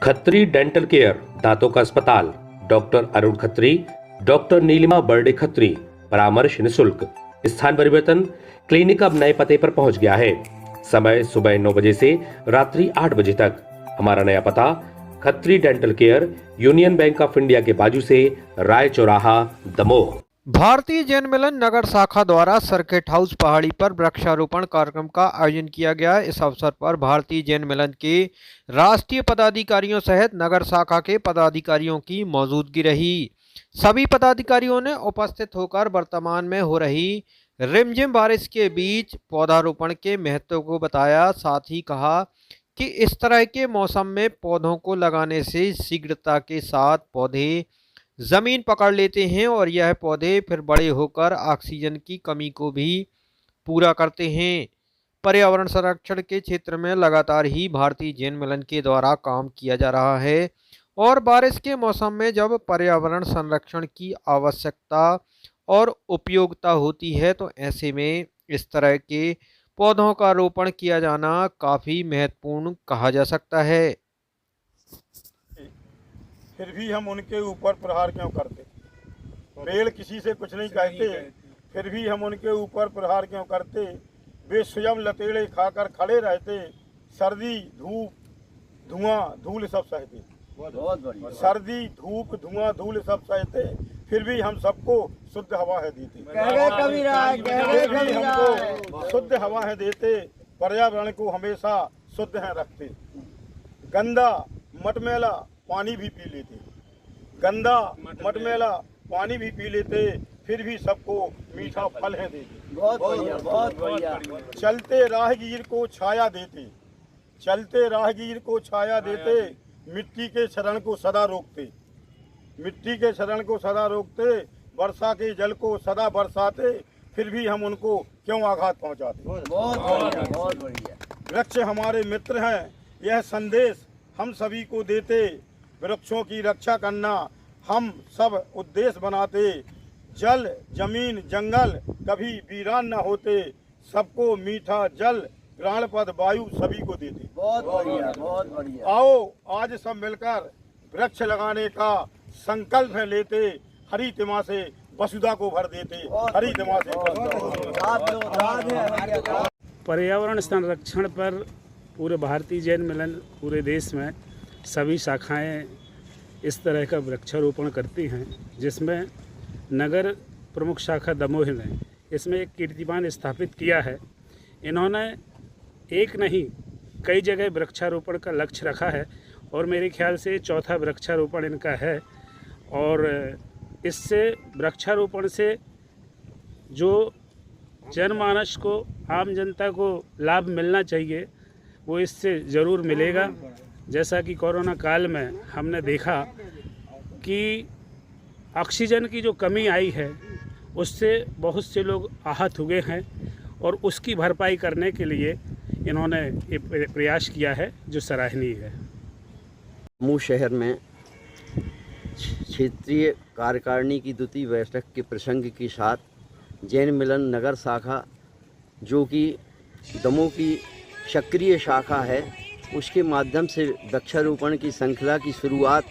Khatri dental care, दांतों का अस्पताल, डॉक्टर अरुण खत्री, डॉक्टर नीलिमा बर्डे खत्री, परामर्श निशुल्क। स्थान परिवर्तन, क्लिनिक अब नए पते पर पहुंच गया है। समय सुबह 9 बजे से रात्रि 8 बजे तक। हमारा नया पता, Khatri dental care, union bank of India के बाजू से, राय चौराहा, दमोह। भारतीय जैन मिलन नगर शाखा द्वारा सर्किट हाउस पहाड़ी पर वृक्षारोपण कार्यक्रम का आयोजन किया गया। इस अवसर पर भारतीय जैन मिलन के राष्ट्रीय पदाधिकारियों सहित नगर शाखा के पदाधिकारियों की मौजूदगी रही। सभी पदाधिकारियों ने उपस्थित होकर वर्तमान में हो रही रिमझिम बारिश के बीच पौधारोपण के महत्व को बताया। साथ ही कहा कि इस तरह के मौसम में पौधों को लगाने से शीघ्रता के साथ पौधे जमीन पकड़ लेते हैं और यह पौधे फिर बड़े होकर ऑक्सीजन की कमी को भी पूरा करते हैं। पर्यावरण संरक्षण के क्षेत्र में लगातार ही भारतीय जैन मिलन के द्वारा काम किया जा रहा है और बारिश के मौसम में जब पर्यावरण संरक्षण की आवश्यकता और उपयोगिता होती है तो ऐसे में इस तरह के पौधों का रोपण किया जाना काफ़ी महत्वपूर्ण कहा जा सकता है। फिर भी हम उनके ऊपर प्रहार क्यों करते? पेड़ किसी से कुछ नहीं कहते, फिर भी हम उनके ऊपर प्रहार क्यों करते? वे स्वयं लतेड़े खाकर खड़े रहते, सर्दी धूप धुआं धूल सब सहते। सर्दी धूप धुआं धूल सब सहते, फिर भी हम सबको शुद्ध हवा है देते। फिर भी हमको शुद्ध हवा है देते, पर्यावरण को हमेशा शुद्ध है रखते। गंदा मटमैला पानी भी पी लेते, गंदा मटमैला पानी भी पी लेते, फिर भी सबको मीठा फल है देते। बहुत बढ़िया, बहुत बढ़िया। चलते राहगीर को छाया देते, चलते राहगीर को छाया देते, मिट्टी के क्षरण को सदा रोकते, मिट्टी के क्षरण को सदा रोकते, वर्षा के जल को सदा बरसाते, फिर भी हम उनको क्यों आघात पहुंचाते? बहुत बढ़िया, बहुत बढ़िया। वृक्ष हमारे मित्र हैं, यह संदेश हम सभी को देते। वृक्षों की रक्षा करना हम सब उद्देश्य बनाते। जल जमीन जंगल कभी वीरान न होते, सबको मीठा जल प्राणपद वायु सभी को देते। बहुत बढ़िया, बहुत बढ़िया। आओ आज सब मिलकर वृक्ष लगाने का संकल्प है लेते, हरी तिमा से वसुधा को भर देते, हरी तिमा से पर्यावरण संरक्षण पर पूरे भारतीय जैन मिलन पूरे देश में सभी शाखाएं इस तरह का वृक्षारोपण करती हैं, जिसमें नगर प्रमुख शाखा दमोह ने इसमें एक कीर्तिमान स्थापित किया है। इन्होंने एक नहीं कई जगह वृक्षारोपण का लक्ष्य रखा है और मेरे ख्याल से चौथा वृक्षारोपण इनका है। और इससे वृक्षारोपण से जो जनमानस को, आम जनता को लाभ मिलना चाहिए वो इससे ज़रूर मिलेगा। जैसा कि कोरोना काल में हमने देखा कि ऑक्सीजन की जो कमी आई है उससे बहुत से लोग आहत हुए हैं और उसकी भरपाई करने के लिए इन्होंने ये प्रयास किया है जो सराहनीय है। दमोह शहर में क्षेत्रीय कार्यकारिणी की द्वितीय बैठक के प्रसंग के साथ जैन मिलन नगर शाखा, जो कि दमोह की सक्रिय शाखा है, उसके माध्यम से वृक्षारोपण की श्रृंखला की शुरुआत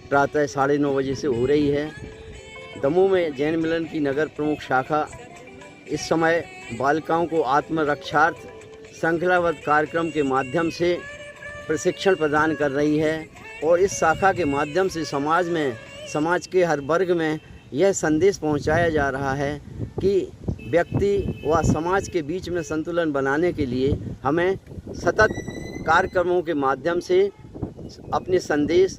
प्रातः 9:30 बजे से हो रही है। दमोह में जैन मिलन की नगर प्रमुख शाखा इस समय बालिकाओं को आत्मरक्षार्थ श्रृंखलाबद्ध कार्यक्रम के माध्यम से प्रशिक्षण प्रदान कर रही है और इस शाखा के माध्यम से समाज के हर वर्ग में यह संदेश पहुंचाया जा रहा है कि व्यक्ति व समाज के बीच में संतुलन बनाने के लिए हमें सतत कार्यक्रमों के माध्यम से अपने संदेश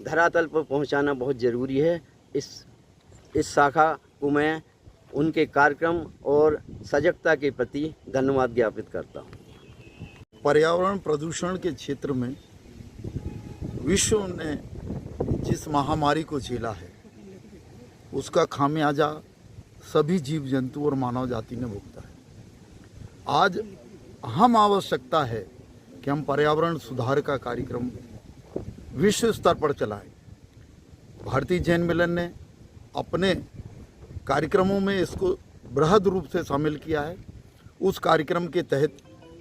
धरातल पर पहुंचाना बहुत ज़रूरी है। इस शाखा को मैं उनके कार्यक्रम और सजगता के प्रति धन्यवाद ज्ञापित करता हूं। पर्यावरण प्रदूषण के क्षेत्र में विश्व ने जिस महामारी को झेला है उसका खामियाजा सभी जीव जंतु और मानव जाति ने भुगता है। आज अहम आवश्यकता है कि हम पर्यावरण सुधार का कार्यक्रम विश्व स्तर पर चलाएं। भारतीय जैन मिलन ने अपने कार्यक्रमों में इसको बृहद रूप से शामिल किया है। उस कार्यक्रम के तहत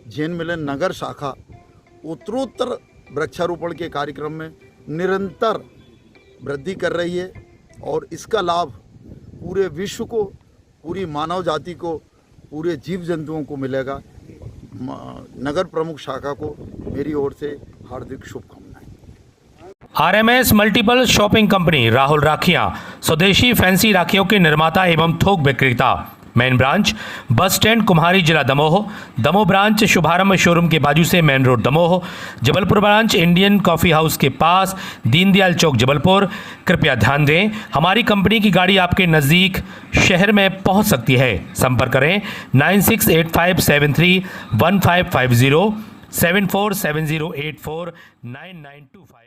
जैन मिलन नगर शाखा उत्तरोत्तर वृक्षारोपण के कार्यक्रम में निरंतर वृद्धि कर रही है और इसका लाभ पूरे विश्व को, पूरी मानव जाति को, पूरे जीव जंतुओं को मिलेगा। नगर प्रमुख शाखा को मेरी ओर से हार्दिक शुभकामनाएं। RMS multiple shopping company Rahul राखियां स्वदेशी फैंसी राखियों के निर्माता एवं थोक विक्रेता। मेन ब्रांच बस स्टैंड कुम्हारी, जिला दमोह। दमोह ब्रांच शुभारंभ शोरूम के बाजू से main road Damoh. Jabalpur branch Indian coffee house के पास, दीनदयाल चौक, जबलपुर। कृपया ध्यान दें, हमारी कंपनी की गाड़ी आपके नज़दीक शहर में पहुंच सकती है। संपर्क करें 9685731550, 7470849925।